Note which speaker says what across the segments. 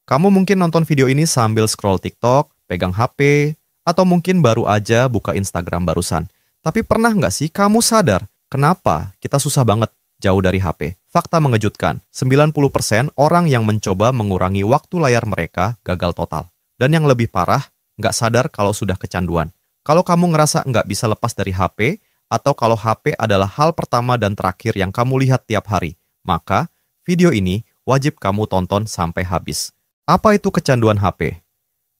Speaker 1: Kamu mungkin nonton video ini sambil scroll TikTok, pegang HP, atau mungkin baru aja buka Instagram barusan. Tapi pernah nggak sih kamu sadar kenapa kita susah banget jauh dari HP? Fakta mengejutkan, 90% orang yang mencoba mengurangi waktu layar mereka gagal total. Dan yang lebih parah, nggak sadar kalau sudah kecanduan. Kalau kamu ngerasa nggak bisa lepas dari HP, atau kalau HP adalah hal pertama dan terakhir yang kamu lihat tiap hari, maka video ini wajib kamu tonton sampai habis. Apa itu kecanduan HP?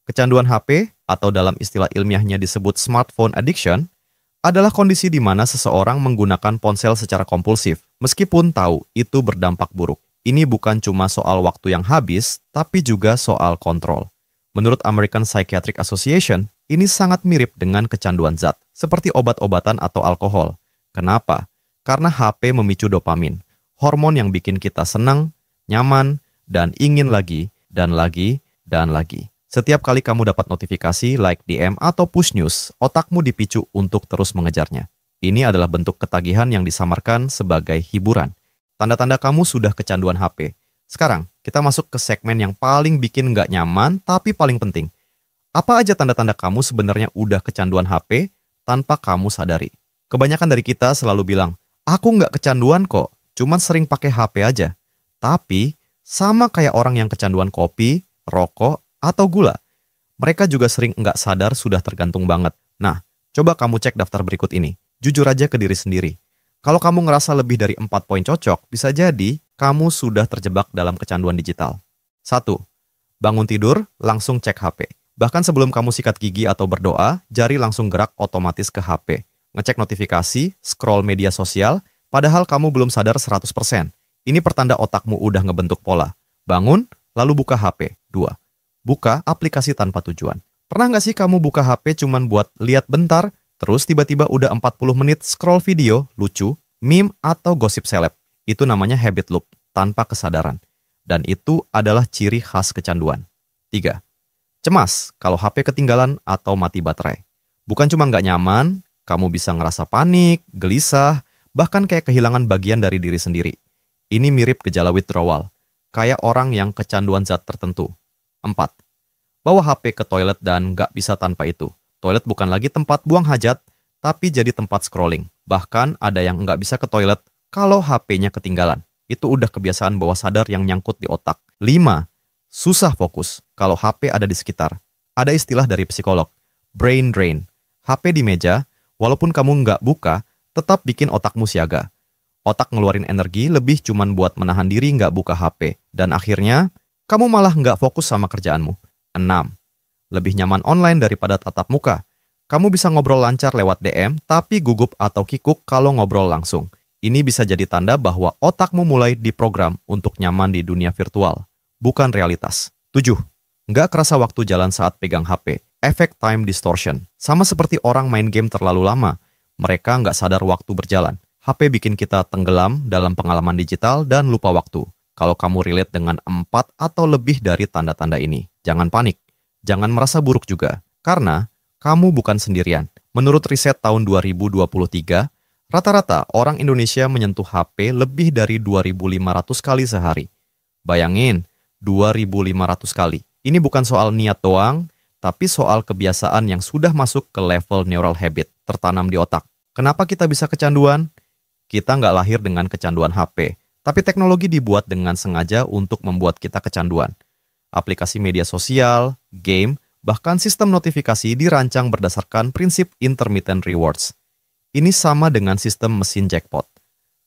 Speaker 1: Kecanduan HP, atau dalam istilah ilmiahnya disebut smartphone addiction, adalah kondisi di mana seseorang menggunakan ponsel secara kompulsif, meskipun tahu itu berdampak buruk. Ini bukan cuma soal waktu yang habis, tapi juga soal kontrol. Menurut American Psychiatric Association, ini sangat mirip dengan kecanduan zat, seperti obat-obatan atau alkohol. Kenapa? Karena HP memicu dopamin, hormon yang bikin kita senang, nyaman, dan ingin lagi, dan lagi, dan lagi. Setiap kali kamu dapat notifikasi, like, DM, atau push news, otakmu dipicu untuk terus mengejarnya. Ini adalah bentuk ketagihan yang disamarkan sebagai hiburan. Tanda-tanda kamu sudah kecanduan HP. Sekarang, kita masuk ke segmen yang paling bikin nggak nyaman, tapi paling penting. Apa aja tanda-tanda kamu sebenarnya udah kecanduan HP tanpa kamu sadari? Kebanyakan dari kita selalu bilang, aku nggak kecanduan kok, cuman sering pakai HP aja. Tapi, sama kayak orang yang kecanduan kopi, rokok, atau gula. Mereka juga sering nggak sadar sudah tergantung banget. Nah, coba kamu cek daftar berikut ini. Jujur aja ke diri sendiri. Kalau kamu ngerasa lebih dari 4 poin cocok, bisa jadi kamu sudah terjebak dalam kecanduan digital. 1. Bangun tidur, langsung cek HP. Bahkan sebelum kamu sikat gigi atau berdoa, jari langsung gerak otomatis ke HP. Ngecek notifikasi, scroll media sosial, padahal kamu belum sadar 100%. Ini pertanda otakmu udah ngebentuk pola. Bangun, lalu buka HP. 2. Buka aplikasi tanpa tujuan. Pernah nggak sih kamu buka HP cuman buat lihat bentar, terus tiba-tiba udah 40 menit scroll video, lucu, meme, atau gosip seleb? Itu namanya habit loop, tanpa kesadaran. Dan itu adalah ciri khas kecanduan. 3. Cemas kalau HP ketinggalan atau mati baterai. Bukan cuma nggak nyaman, kamu bisa ngerasa panik, gelisah, bahkan kayak kehilangan bagian dari diri sendiri. Ini mirip gejala withdrawal, kayak orang yang kecanduan zat tertentu. 4. Bawa HP ke toilet dan nggak bisa tanpa itu. Toilet bukan lagi tempat buang hajat, tapi jadi tempat scrolling. Bahkan ada yang nggak bisa ke toilet kalau HP-nya ketinggalan. Itu udah kebiasaan bawah sadar yang nyangkut di otak. 5. Susah fokus kalau HP ada di sekitar. Ada istilah dari psikolog, brain drain. HP di meja, walaupun kamu nggak buka, tetap bikin otakmu siaga. Otak ngeluarin energi lebih cuman buat menahan diri nggak buka HP. Dan akhirnya, kamu malah nggak fokus sama kerjaanmu. 6. Lebih nyaman online daripada tatap muka. Kamu bisa ngobrol lancar lewat DM, tapi gugup atau kikuk kalau ngobrol langsung. Ini bisa jadi tanda bahwa otakmu mulai diprogram untuk nyaman di dunia virtual, bukan realitas. 7. Nggak kerasa waktu jalan saat pegang HP. Efek time distortion. Sama seperti orang main game terlalu lama. Mereka nggak sadar waktu berjalan. HP bikin kita tenggelam dalam pengalaman digital dan lupa waktu. Kalau kamu relate dengan 4 atau lebih dari tanda-tanda ini, jangan panik. Jangan merasa buruk juga, karena kamu bukan sendirian. Menurut riset tahun 2023, rata-rata orang Indonesia menyentuh HP lebih dari 2.500 kali sehari. Bayangin, 2.500 kali. Ini bukan soal niat doang, tapi soal kebiasaan yang sudah masuk ke level neural habit, tertanam di otak. Kenapa kita bisa kecanduan? Kita nggak lahir dengan kecanduan HP, tapi teknologi dibuat dengan sengaja untuk membuat kita kecanduan. Aplikasi media sosial, game, bahkan sistem notifikasi dirancang berdasarkan prinsip intermittent rewards. Ini sama dengan sistem mesin jackpot.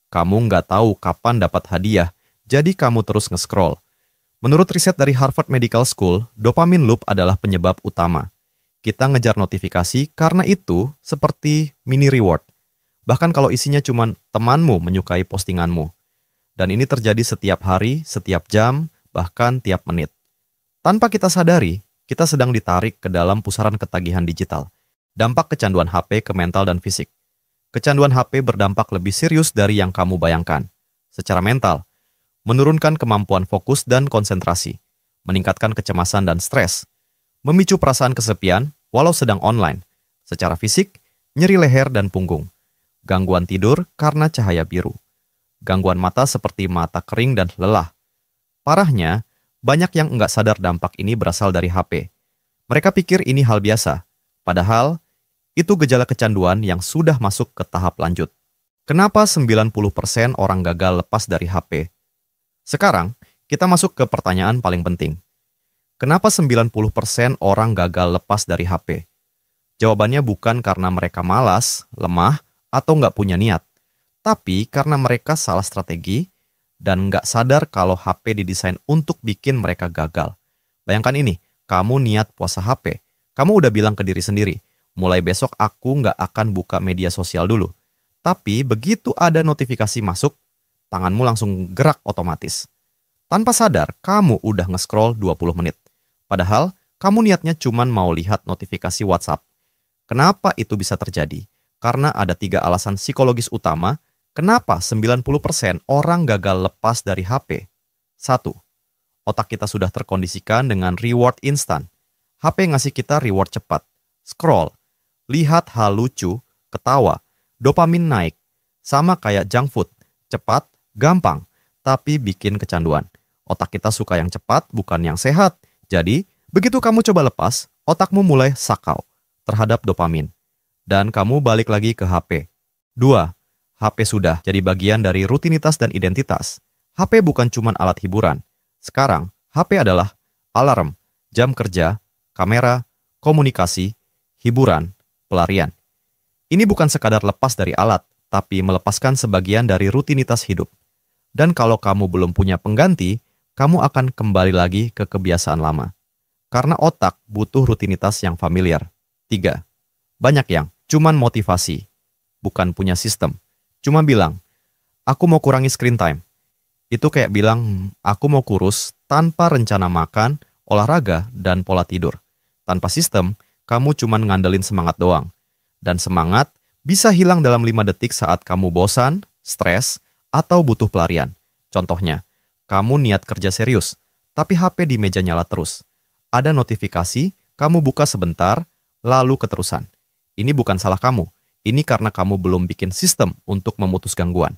Speaker 1: Kamu nggak tahu kapan dapat hadiah, jadi kamu terus nge-scroll. Menurut riset dari Harvard Medical School, dopamine loop adalah penyebab utama. Kita ngejar notifikasi karena itu seperti mini reward. Bahkan kalau isinya cuma temanmu menyukai postinganmu. Dan ini terjadi setiap hari, setiap jam, bahkan tiap menit. Tanpa kita sadari, kita sedang ditarik ke dalam pusaran ketagihan digital. Dampak kecanduan HP ke mental dan fisik. Kecanduan HP berdampak lebih serius dari yang kamu bayangkan. Secara mental, menurunkan kemampuan fokus dan konsentrasi, meningkatkan kecemasan dan stres, memicu perasaan kesepian walau sedang online. Secara fisik, nyeri leher dan punggung. Gangguan tidur karena cahaya biru. Gangguan mata seperti mata kering dan lelah. Parahnya, Banyak yang nggak sadar dampak ini berasal dari HP. Mereka pikir ini hal biasa, padahal itu gejala kecanduan yang sudah masuk ke tahap lanjut. Kenapa 90% orang gagal lepas dari HP? Sekarang, kita masuk ke pertanyaan paling penting. Kenapa 90% orang gagal lepas dari HP? Jawabannya bukan karena mereka malas, lemah, atau nggak punya niat, tapi karena mereka salah strategi dan nggak sadar kalau HP didesain untuk bikin mereka gagal. Bayangkan ini, kamu niat puasa HP, kamu udah bilang ke diri sendiri, mulai besok aku nggak akan buka media sosial dulu. Tapi begitu ada notifikasi masuk, tanganmu langsung gerak otomatis. Tanpa sadar, kamu udah nge-scroll 20 menit. Padahal, kamu niatnya cuman mau lihat notifikasi WhatsApp. Kenapa itu bisa terjadi? Karena ada 3 alasan psikologis utama kenapa 90% orang gagal lepas dari HP. 1. Otak kita sudah terkondisikan dengan reward instan. HP ngasih kita reward cepat. Scroll, lihat hal lucu, ketawa, dopamin naik. Sama kayak junk food, cepat, gampang, tapi bikin kecanduan. Otak kita suka yang cepat, bukan yang sehat. Jadi, begitu kamu coba lepas, otakmu mulai sakau terhadap dopamin. Dan kamu balik lagi ke HP. 2. HP sudah jadi bagian dari rutinitas dan identitas. HP bukan cuma alat hiburan. Sekarang, HP adalah alarm, jam kerja, kamera, komunikasi, hiburan, pelarian. Ini bukan sekadar lepas dari alat, tapi melepaskan sebagian dari rutinitas hidup. Dan kalau kamu belum punya pengganti, kamu akan kembali lagi ke kebiasaan lama. Karena otak butuh rutinitas yang familiar. 3. Banyak yang cuman motivasi, bukan punya sistem. Cuma bilang, aku mau kurangi screen time. Itu kayak bilang, aku mau kurus tanpa rencana makan, olahraga, dan pola tidur. Tanpa sistem, kamu cuman ngandelin semangat doang. Dan semangat bisa hilang dalam 5 detik saat kamu bosan, stres, atau butuh pelarian. Contohnya, kamu niat kerja serius, tapi HP di meja nyala terus. Ada notifikasi, kamu buka sebentar, lalu keterusan. Ini bukan salah kamu, ini karena kamu belum bikin sistem untuk memutus gangguan.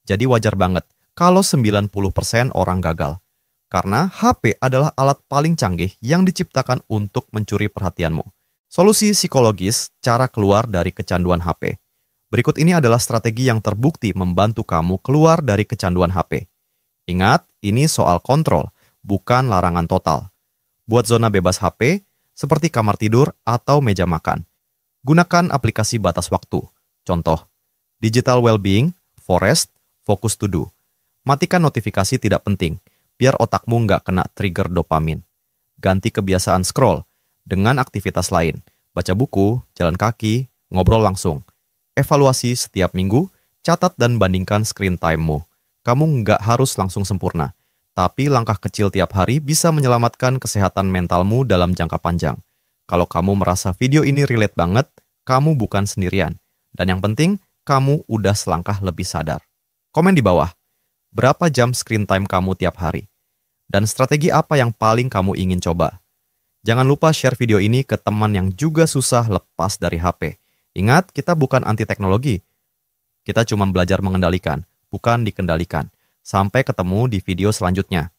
Speaker 1: Jadi wajar banget kalau 90% orang gagal. Karena HP adalah alat paling canggih yang diciptakan untuk mencuri perhatianmu. Solusi psikologis, cara keluar dari kecanduan HP. Berikut ini adalah strategi yang terbukti membantu kamu keluar dari kecanduan HP. Ingat, ini soal kontrol, bukan larangan total. Buat zona bebas HP, seperti kamar tidur atau meja makan. Gunakan aplikasi batas waktu. Contoh, Digital Wellbeing, Forest, Focus To Do. Matikan notifikasi tidak penting, biar otakmu nggak kena trigger dopamin. Ganti kebiasaan scroll dengan aktivitas lain. Baca buku, jalan kaki, ngobrol langsung. Evaluasi setiap minggu, catat dan bandingkan screen time-mu. Kamu nggak harus langsung sempurna, tapi langkah kecil tiap hari bisa menyelamatkan kesehatan mentalmu dalam jangka panjang. Kalau kamu merasa video ini relate banget, kamu bukan sendirian. Dan yang penting, kamu udah selangkah lebih sadar. Komen di bawah, berapa jam screen time kamu tiap hari? Dan strategi apa yang paling kamu ingin coba? Jangan lupa share video ini ke teman yang juga susah lepas dari HP. Ingat, kita bukan anti teknologi. Kita cuma belajar mengendalikan, bukan dikendalikan. Sampai ketemu di video selanjutnya.